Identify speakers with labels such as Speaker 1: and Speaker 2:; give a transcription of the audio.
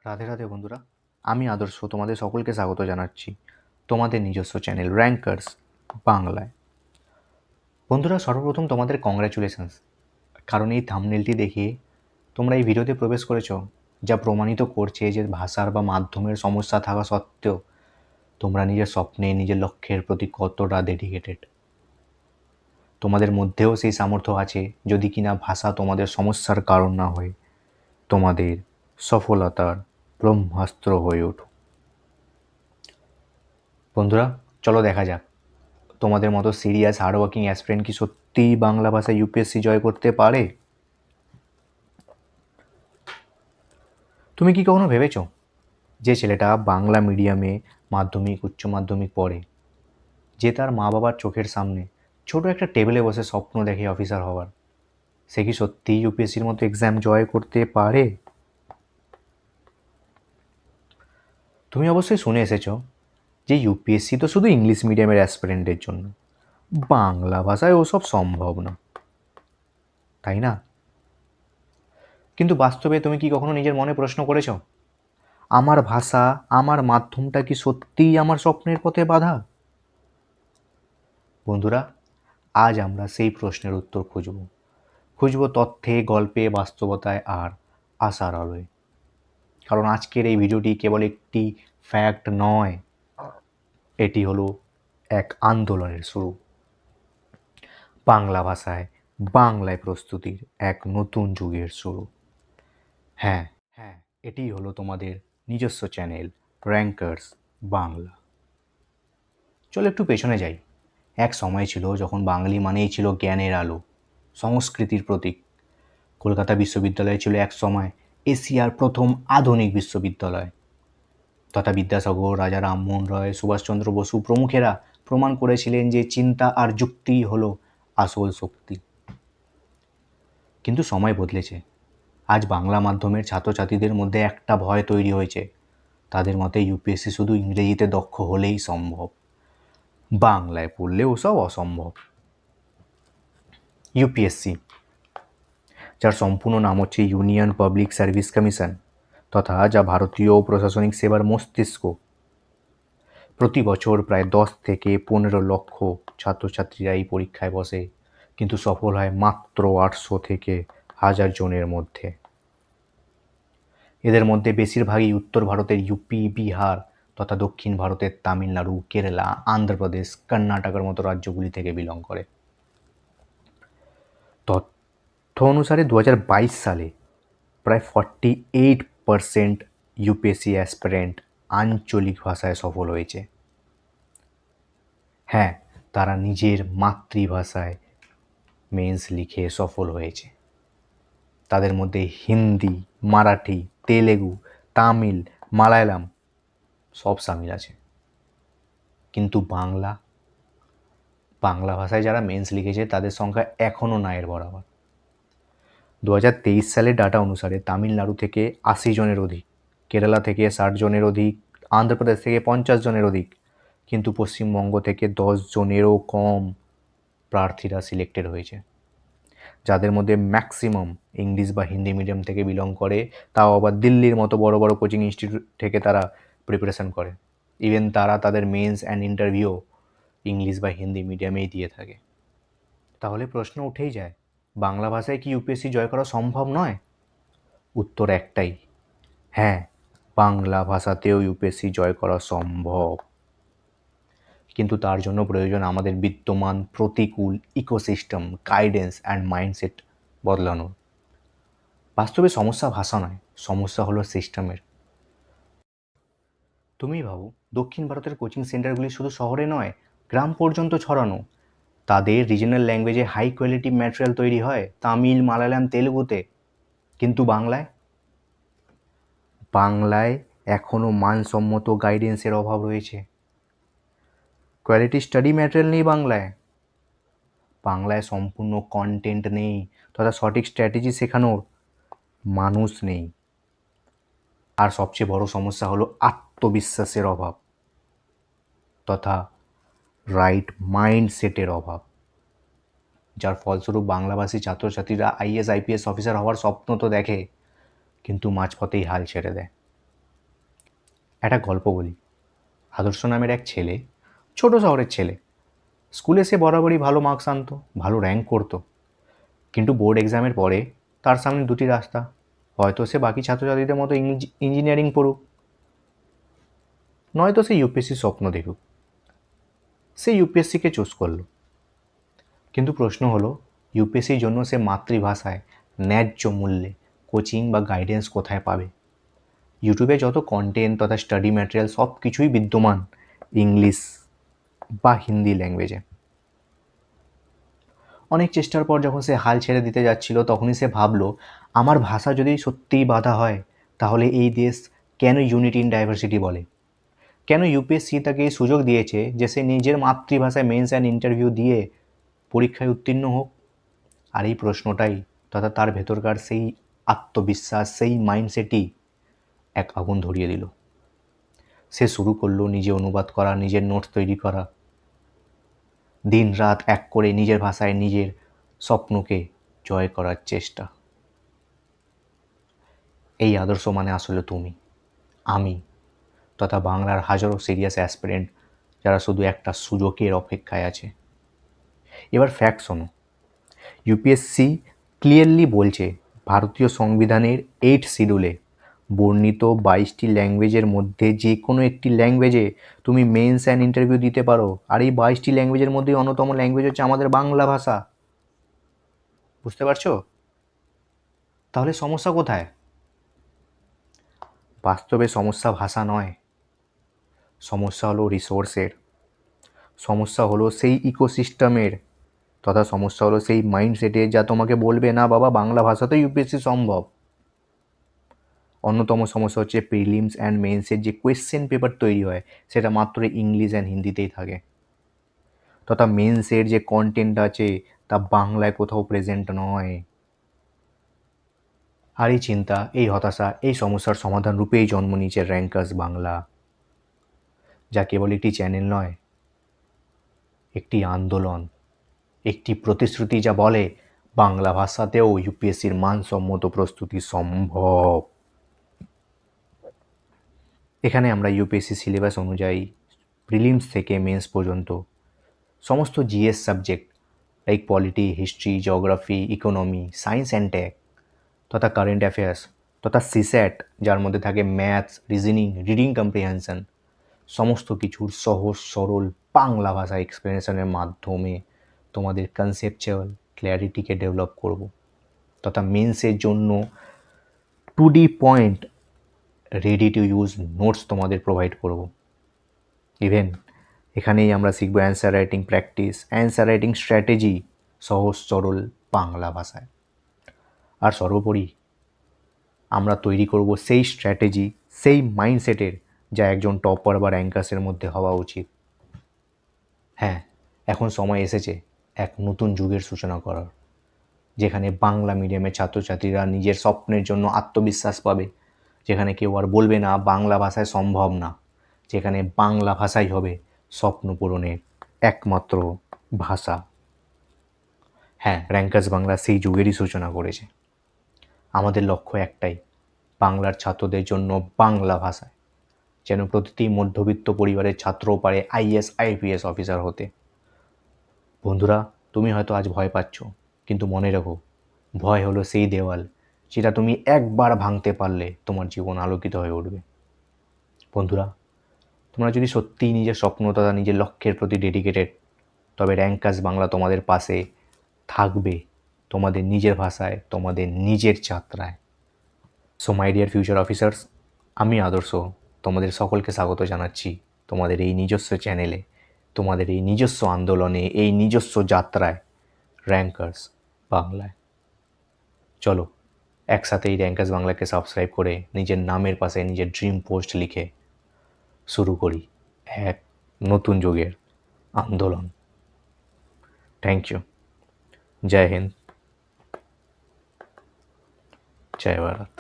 Speaker 1: রাধে রাধে বন্ধুরা, আমি আদর্শ তোমাদের সকলকে স্বাগত জানাচ্ছি তোমাদের নিজস্ব চ্যানেল র্যাঙ্কার্স বাংলায়। বন্ধুরা, সর্বপ্রথম তোমাদের কংগ্র্যাচুলেশনস, কারণ এই থাম্বনেলটি দেখে তোমরা এই ভিডিওতে প্রবেশ করেছো, যা প্রমাণিত করছে যে ভাষার বা মাধ্যমের সমস্যা থাকা সত্ত্বেও তোমরা নিজের স্বপ্নে নিজের লক্ষ্যের প্রতি কতটা ডেডিকেটেড। তোমাদের মধ্যেও সেই সামর্থ্য আছে, যদি কিনা ভাষা তোমাদের সমস্যার কারণ না হয়ে তোমাদের সফলতার ব্রহ্মাস্ত্র হয়ে ওঠো। বন্ধুরা, চলো দেখা যাক তোমাদের মতো সিরিয়াস হার্ডওয়ার্কিং অ্যাসপিরেন্ট কি সত্যিই বাংলা ভাষায় ইউপিএসসি জয় করতে পারে। তুমি কি কখনো ভেবেছো যে ছেলেটা বাংলা মিডিয়ামে মাধ্যমিক উচ্চ মাধ্যমিক পড়ে, যে তার মা বাবার চোখের সামনে ছোট একটা টেবিলে বসে স্বপ্ন দেখে অফিসার হওয়ার, সে কি সত্যিই ইউপিএসসির মতো এক্সাম জয় করতে পারে? তুমি অবশ্যই শুনে এসেছো যে ইউপিএসসি তো শুধু ইংলিশ মিডিয়ামের অ্যাসপিরেন্টের জন্য, বাংলা ভাষায় ওসব সম্ভব না, তাই না? কিন্তু বাস্তবে তুমি কি কখনো নিজের মনে প্রশ্ন করেছো, আমার ভাষা, আমার মাধ্যমটা কি সত্যিই আমার স্বপ্নের পথে বাধা? বন্ধুরা, আজ আমরা সেই প্রশ্নের উত্তর খুঁজব তথ্যে, গল্পে, বাস্তবতায় আর আশার আলোয়। কারণ আজকের এই ভিডিওটি কেবল একটি ফ্যাক্ট নয়, এটি হলো এক আন্দোলনের শুরু। বাংলা ভাষায়, বাংলায় প্রস্তুতির এক নতুন যুগের শুরু। হ্যাঁ, এটিই হলো তোমাদের নিজস্ব চ্যানেল র্যাঙ্কার্স বাংলা। চলো একটু পেছনে যাই। এক সময় ছিল যখন বাঙালি মানেই ছিল জ্ঞানের আলো, সংস্কৃতির প্রতীক। কলকাতা বিশ্ববিদ্যালয় ছিল এক সময় এশিয়ার প্রথম আধুনিক বিশ্ববিদ্যালয়, তথা বিদ্যাসাগর, রাজা রামমোহন রায়, সুভাষচন্দ্র বসু প্রমুখেরা প্রমাণ করেছিলেন যে চিন্তা আর যুক্তিই হলো আসল শক্তি। কিন্তু সময় বদলেছে। আজ বাংলা মাধ্যমের ছাত্রছাত্রীদের মধ্যে একটা ভয় তৈরি হয়েছে, তাদের মতে ইউপিএসসি শুধু ইংরেজিতে দক্ষ হলেই সম্ভব, বাংলায় পড়লে ওসব অসম্ভব। ইউপিএসসি, যার সম্পূর্ণ নাম হচ্ছে ইউনিয়ন পাবলিক সার্ভিস কমিশন, তথা যা ভারতীয় প্রশাসনিক সেবার মস্তিষ্ক, প্রতি বছর প্রায় 10 থেকে 15 লক্ষ ছাত্রছাত্রীরা এই পরীক্ষায় বসে, কিন্তু সফল হয় মাত্র 800 থেকে 1000 জনের মধ্যে। এদের মধ্যে বেশিরভাগই উত্তর ভারতের ইউপি, বিহার তথা দক্ষিণ ভারতের তামিলনাড়ু, কেরালা, অন্ধ্রপ্রদেশ, কর্ণাটকের মতো রাজ্যগুলি থেকে বিলং করে। তথ্য অনুসারে 2022 সালে প্রায় 48% ইউপিএসসি অ্যাসপিরেন্ট আঞ্চলিক ভাষায় সফল হয়েছে। হ্যাঁ, তারা নিজের মাতৃভাষায় মেন্স লিখে সফল হয়েছে। তাদের মধ্যে হিন্দি, মারাঠি, তেলেগু, তামিল, মালায়ালাম সব সামিল আছে। কিন্তু বাংলা ভাষায় যারা মেন্স লিখেছে তাদের সংখ্যা এখনও নায়ের বরাবর। 2023 সালের ডাটা অনুসারে তামিলনাড়ু থেকে 80 জনের অধিক, কেরালা থেকে 60 জনের অধিক, অন্ধ্রপ্রদেশ থেকে 50 জনের অধিক, কিন্তু পশ্চিমবঙ্গ থেকে 10 জনেরও কম প্রার্থীরা সিলেক্টেড হয়েছে, যাদের মধ্যে ম্যাক্সিমাম ইংলিশ বা হিন্দি মিডিয়াম থেকে বিলং করে, তাও আবার দিল্লির মতো বড় বড় কোচিং ইনস্টিটিউট থেকে তারা প্রিপারেশন করে। ইভেন তারা তাদের মেন্স অ্যান্ড ইন্টারভিউ ইংলিশ বা হিন্দি মিডিয়ামেই দিয়ে থাকে। তাহলে প্রশ্ন উঠেই যায়, বাংলা ভাষায় কি ইউপিএসসি জয় করা সম্ভব নয়? উত্তর একটাই, হ্যাঁ, বাংলা ভাষাতেও ইউপিএসসি জয় করা সম্ভব। কিন্তু তার জন্য প্রয়োজন আমাদের বিদ্যমান প্রতিকূল ইকোসিস্টেম, গাইডেন্স অ্যান্ড মাইন্ডসেট বদলানোর। বাস্তবে সমস্যা ভাষা নয়, সমস্যা হলো সিস্টেমের। তুমি ভাবো, দক্ষিণ ভারতের কোচিং সেন্টারগুলি শুধু শহরে নয়, গ্রাম পর্যন্ত ছড়ানো। তাদের রিজনাল ল্যাঙ্গুয়েজে হাই কোয়ালিটি ম্যাটেরিয়াল তৈরি হয়, তামিল, মালায়ালাম, তেলুগুতে। কিন্তু বাংলায় এখনও মানসম্মত গাইডেন্সের অভাব রয়েছে। কোয়ালিটি স্টাডি ম্যাটেরিয়াল নেই বাংলায় সম্পূর্ণ কন্টেন্ট নেই, তথা সঠিক স্ট্র্যাটেজি শেখানোর মানুষ নেই। আর সবচেয়ে বড় সমস্যা হলো আত্মবিশ্বাসের অভাব তথা রাইট মাইন্ডসেটের অভাব, যার ফলস্বরূপ বাংলাভাষী ছাত্রছাত্রীরা আইএস আইপিএস অফিসার হওয়ার স্বপ্ন তো দেখে, কিন্তু মাঝপথেই হাল ছেড়ে দেয়। একটা গল্প বলি। আদর্শ নামের এক ছেলে, ছোট শহরের ছেলে। স্কুলে সে বরাবরই ভালো মার্কস আনতো, ভালো র্যাঙ্ক করতো। কিন্তু বোর্ড এক্সামের পরে তার সামনে দুটি রাস্তা, হয়তো সে বাকি ছাত্রছাত্রীদের মতো ইঞ্জিনিয়ারিং পড়ুক, নয়তো সে ইউপিএসসির স্বপ্ন দেখুক। সে ইউপিএসসিকে চুজ করলো। কিন্তু প্রশ্ন হলো, ইউপিএসসির জন্য সে মাতৃভাষায় ন্যায্য মূল্যে কোচিং বা গাইডেন্স কোথায় পাবে? ইউটিউবে যত কন্টেন্ট তথা স্টাডি ম্যাটেরিয়াল সব কিছুই বিদ্যমান ইংলিশ বা হিন্দি ল্যাঙ্গুয়েজে। অনেক চেষ্টার পর যখন সে হাল ছেড়ে দিতে যাচ্ছিল, তখনই সে ভাবলো, আমার ভাষা যদি সত্যিই বাধা হয়, তাহলে এই দেশ কেন ইউনিটি ইন ডাইভার্সিটি বলে? কেন ইউপিএসসি তাকে এই সুযোগ দিয়েছে যে সে নিজের মাতৃভাষায় মেন্স অ্যান্ড ইন্টারভিউ দিয়ে পরীক্ষায় উত্তীর্ণ হোক? আর এই প্রশ্নটাই তথা তার ভেতরকার সেই আত্মবিশ্বাস, সেই মাইন্ডসেটই এক আগুন ধরিয়ে দিল। সে শুরু করলো নিজে অনুবাদ করা, নিজের নোটস তৈরি করা, দিন রাত এক করে নিজের ভাষায় নিজের স্বপ্নকে জয় করার চেষ্টা। এই আদর্শ মানে আসলে তুমি, আমি, তথা বাংলার হাজারো সিরিয়াস অ্যাসপিরেন্ট যারা শুধু একটা সুযোগের অপেক্ষায় আছে। এবার ফ্যাক্ট শোনো। ইউপিএসসি ক্লিয়ারলি বলছে, ভারতীয় সংবিধানের 8 শিডিউলে বর্ণিত 22টি ল্যাঙ্গুয়েজের মধ্যে যে কোনো একটি ল্যাঙ্গুয়েজে তুমি মেন্স অ্যান্ড ইন্টারভিউ দিতে পারো। আর এই 22টি ল্যাঙ্গুয়েজের মধ্যে অন্যতম ল্যাঙ্গুয়েজ হচ্ছে আমাদের বাংলা ভাষা। বুঝতে পারছো? তাহলে সমস্যা কোথায়? বাস্তবে সমস্যা ভাষা নয়, সমস্যা হলো রিসোর্সের, সমস্যা হলো সেই ইকোসিস্টেমের, তথা সমস্যা হলো সেই মাইন্ডসেটের যা তোমাকে বলবে, না বাবা, বাংলা ভাষাতেই ইউপিএসসি সম্ভব। অন্যতম সমস্যা হচ্ছে প্রিলিমস অ্যান্ড মেন্সের যে কোয়েশ্চেন পেপার তৈরি হয়, সেটা মাত্র ইংলিশ অ্যান্ড হিন্দিতেই থাকে, তথা মেন্সের যে কন্টেন্ট আছে তা বাংলায় কোথাও প্রেজেন্ট নয়। আর এই চিন্তা, এই হতাশা, এই সমস্যার সমাধান রূপেই জন্ম নিয়েছে র্যাঙ্কার্স বাংলা, যা কেবল একটি চ্যানেল নয়, একটি আন্দোলন, একটি প্রতিশ্রুতি যা বলে বাংলা ভাষাতেও ইউপিএসসির মানসম্মত প্রস্তুতি সম্ভব। এখানে আমরা ইউপিএসসি সিলেবাস অনুযায়ী প্রিলিমস থেকে মেন্স পর্যন্ত সমস্ত GS subject like polity, history, geography, economy, science and tech, তথা কারেন্ট অ্যাফেয়ার্স, তথা সিস্যাট যার মধ্যে থাকে ম্যাথস, রিজনিং, রিডিং কম্প্রিহেনশন, সমস্ত কিছুর সহজ সরল বাংলা ভাষা এক্সপ্লেনেশনের মাধ্যমে তোমাদের কনসেপচুয়াল ক্ল্যারিটিকে ডেভেলপ করব, তথা মেন্সের জন্য 2D point ready to use notes তোমাদের প্রোভাইড করব। ইভেন এখানেই আমরা শিখব answer writing practice, answer writing strategy সহজ সরল বাংলা ভাষায়। আর সর্বোপরি আমরা তৈরি করব সেই স্ট্র্যাটেজি, সেই মাইন্ডসেটের যা একজন টপার বা র্যাঙ্কার্সের মধ্যে হওয়া উচিত। হ্যাঁ, এখন সময় এসেছে এক নতুন যুগের সূচনা করার, যেখানে বাংলা মিডিয়ামের ছাত্রছাত্রীরা নিজের স্বপ্নের জন্য আত্মবিশ্বাস পাবে, যেখানে কেউ আর বলবে না বাংলা ভাষায় সম্ভব না, যেখানে বাংলা ভাষাই হবে স্বপ্ন পূরণের একমাত্র ভাষা। হ্যাঁ, র্যাঙ্কার্স বাংলা সেই যুগেরই সূচনা করেছে। আমাদের লক্ষ্য একটাই, বাংলার ছাত্রদের জন্য বাংলা ভাষায় যেন প্রতিটি মধ্যবিত্ত পরিবারের ছাত্রও পারে আইএস আইপিএস অফিসার হতে। বন্ধুরা, তুমি হয়তো আজ ভয় পাচ্ছ, কিন্তু মনে রেখো, ভয় হলো সেই দেওয়াল যেটা তুমি একবার ভাঙতে পারলে তোমার জীবন আলোকিত হয়ে উঠবে। বন্ধুরা, তোমরা যদি সত্যিই নিজের স্বপ্ন তথা নিজের লক্ষ্যের প্রতি ডেডিকেটেড, তবে র্যাঙ্কার্স বাংলা তোমাদের পাশে থাকবে, তোমাদের নিজের ভাষায়, তোমাদের নিজের যাত্রায়। So my dear future officers, আমি আদর্শ তোমাদের সকলকে স্বাগত জানাচ্ছি তোমাদের এই নিজস্ব চ্যানেলে, তোমাদের এই নিজস্ব আন্দোলনে, এই নিজস্ব যাত্রায়, র্যাঙ্কার্স বাংলায়। চলো একসাথে এই র্যাঙ্কার্স বাংলাকে সাবস্ক্রাইব করে নিজের নামের পাশে নিজের ড্রিম পোস্ট লিখে শুরু করি এক নতুন যুগের আন্দোলন। Thank you. জয় হিন্দ, জয় ভারত।